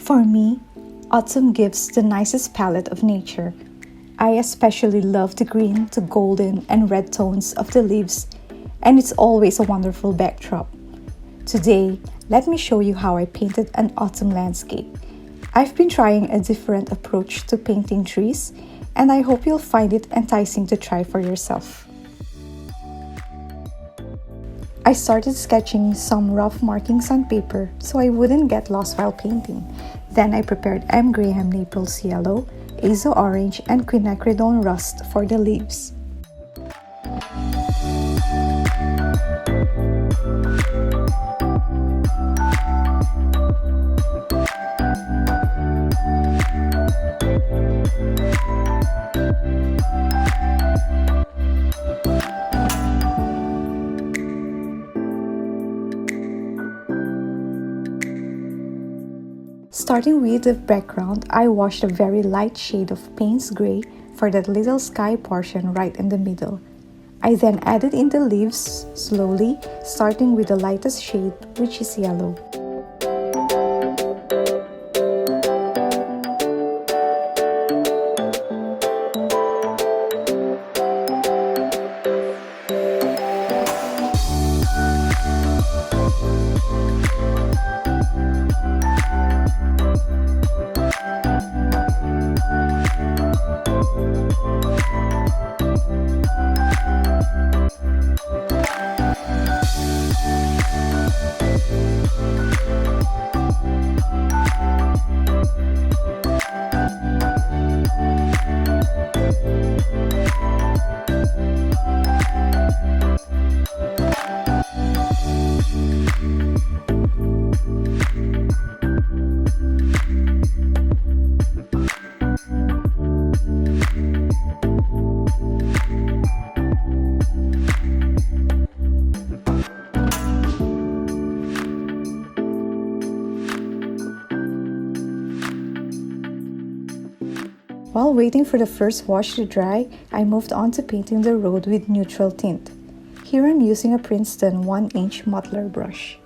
For me, autumn gives the nicest palette of nature. I especially love the green to golden and red tones of the leaves, and it's always a wonderful backdrop. Today, let me show you how I painted an autumn landscape. I've been trying a different approach to painting trees, and I hope you'll find it enticing to try for yourself. I started sketching some rough markings on paper so I wouldn't get lost while painting. Then I prepared M.Graham Naples Yellow, Azo Orange, and Quinacridone Rust for the leaves. Starting with the background, I washed a very light shade of Payne's Gray for that little sky portion right in the middle. I then added in the leaves slowly, starting with the lightest shade, which is yellow. While waiting for the first wash to dry, I moved on to painting the road with neutral tint. Here I'm using a Princeton 1-inch modeler brush.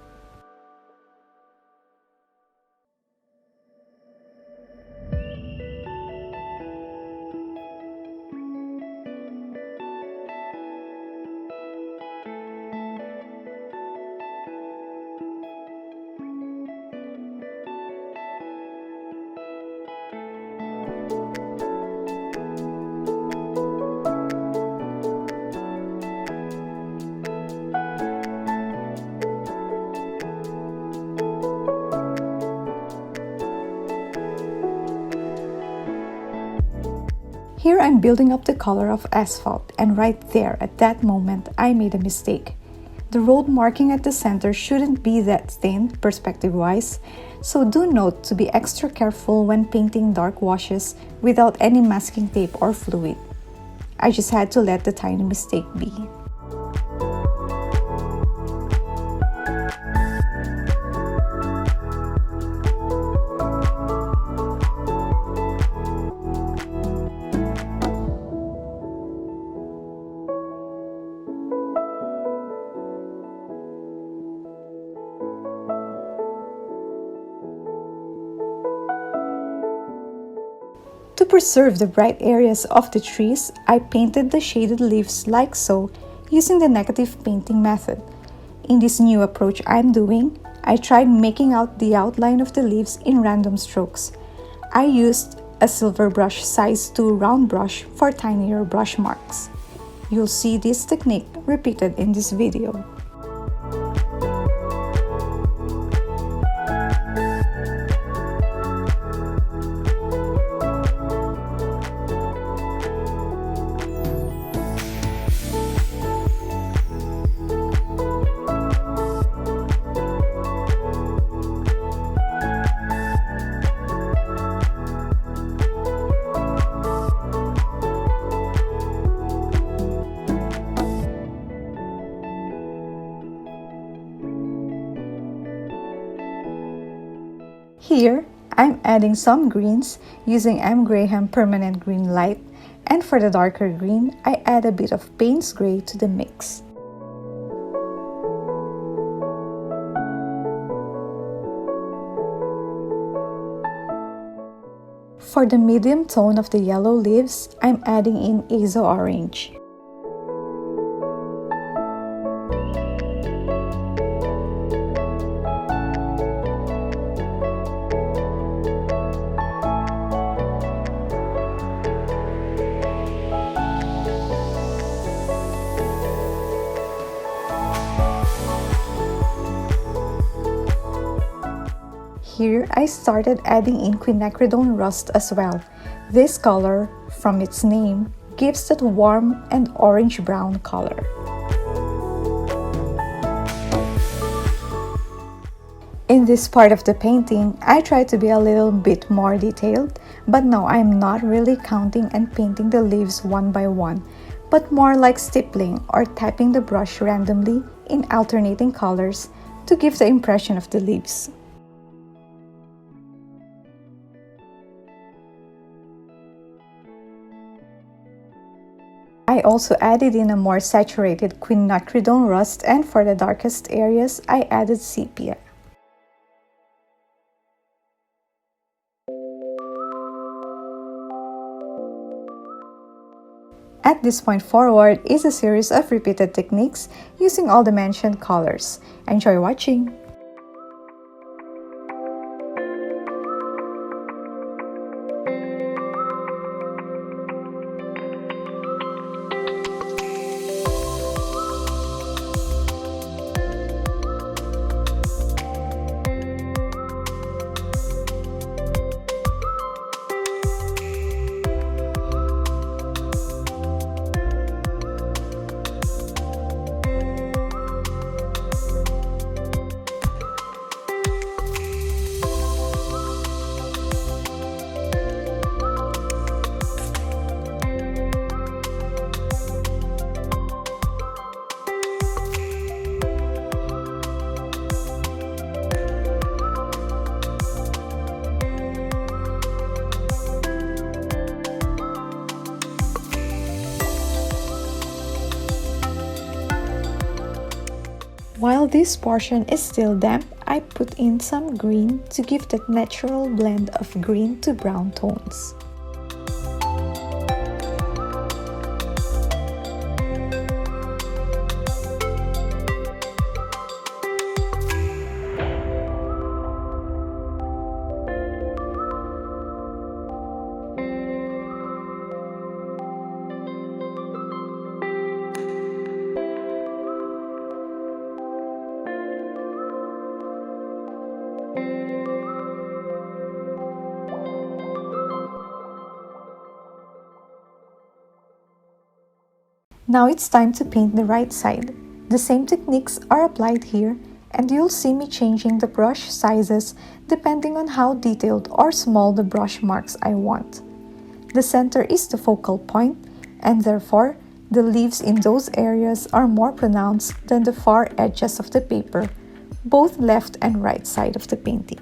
Here I'm building up the color of asphalt, and right there at that moment I made a mistake. The road marking at the center shouldn't be that thin perspective-wise, so do note to be extra careful when painting dark washes without any masking tape or fluid. I just had to let the tiny mistake be. To preserve the bright areas of the trees, I painted the shaded leaves like so using the negative painting method. In this new approach I'm doing, I tried making out the outline of the leaves in random strokes. I used a silver brush size 2 round brush for tinier brush marks. You'll see this technique repeated in this video. Here, I'm adding some greens using M.Graham Permanent Green Light, and for the darker green, I add a bit of Payne's Gray to the mix. For the medium tone of the yellow leaves, I'm adding in azo orange. Here, I started adding in quinacridone rust as well. This color, from its name, gives that warm and orange-brown color. In this part of the painting, I try to be a little bit more detailed, but no, I'm not really counting and painting the leaves one by one, but more like stippling or tapping the brush randomly in alternating colors to give the impression of the leaves. I also added in a more saturated quinacridone rust, and for the darkest areas, I added sepia. At this point forward is a series of repeated techniques using all the mentioned colors. Enjoy watching! While this portion is still damp, I put in some green to give that natural blend of green to brown tones. Now it's time to paint the right side. The same techniques are applied here, and you'll see me changing the brush sizes depending on how detailed or small the brush marks I want. The center is the focal point, and therefore, the leaves in those areas are more pronounced than the far edges of the paper, both left and right side of the painting.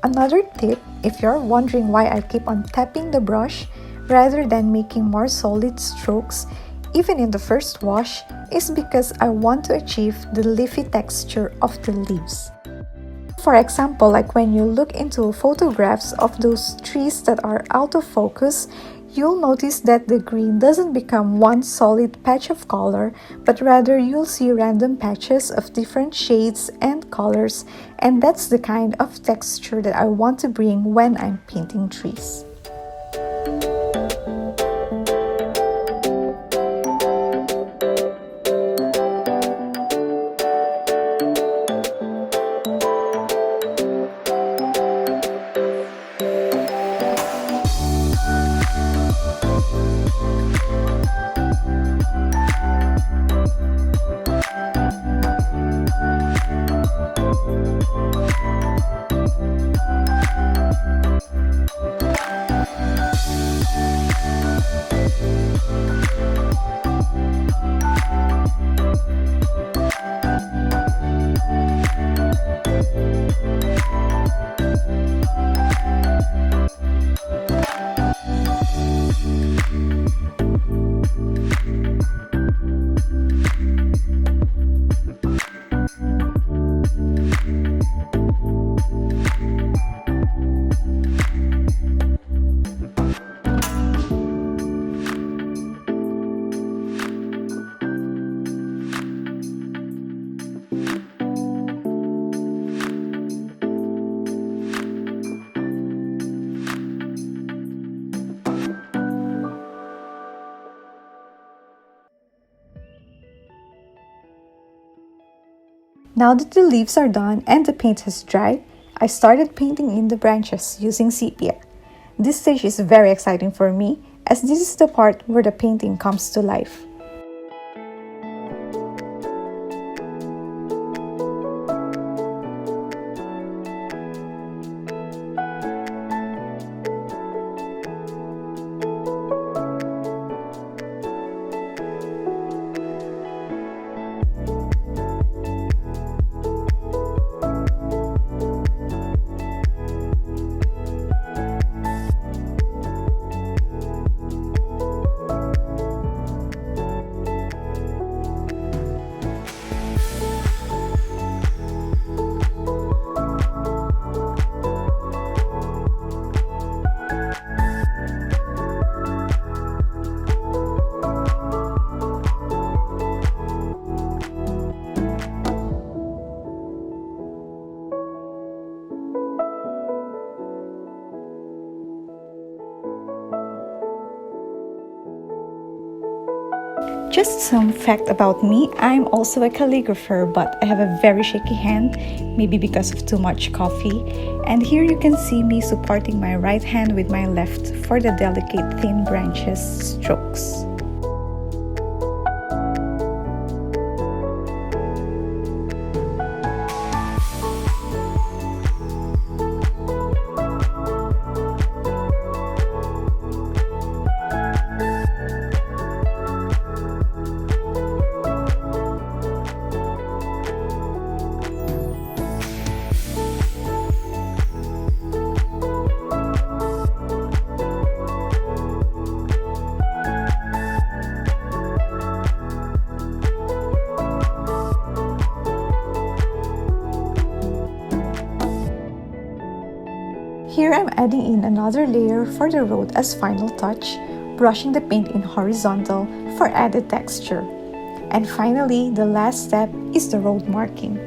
Another tip, if you're wondering why I keep on tapping the brush rather than making more solid strokes, even in the first wash, is because I want to achieve the leafy texture of the leaves. For example, like when you look into photographs of those trees that are out of focus, you'll notice that the green doesn't become one solid patch of color, but rather you'll see random patches of different shades and colors, and that's the kind of texture that I want to bring when I'm painting trees. Now that the leaves are done and the paint has dried, I started painting in the branches using sepia. This stage is very exciting for me as this is the part where the painting comes to life. Just some fact about me, I'm also a calligrapher, but I have a very shaky hand, maybe because of too much coffee. And here you can see me supporting my right hand with my left for the delicate thin branches strokes. Here I'm adding in another layer for the road as final touch, brushing the paint in horizontal for added texture. And finally, the last step is the road marking.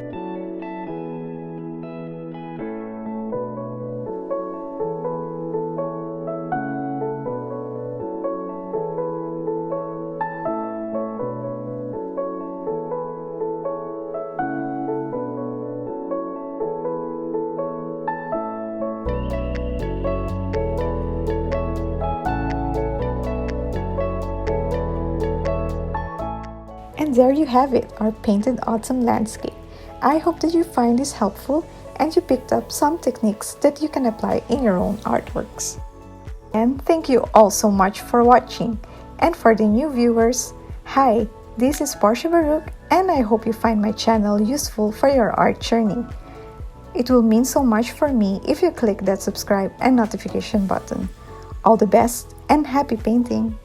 And there you have it, our painted autumn landscape. I hope that you find this helpful and you picked up some techniques that you can apply in your own artworks. And thank you all so much for watching. And for the new viewers, hi, this is Portia Baruch and I hope you find my channel useful for your art journey. It will mean so much for me if you click that subscribe and notification button. All the best and happy painting!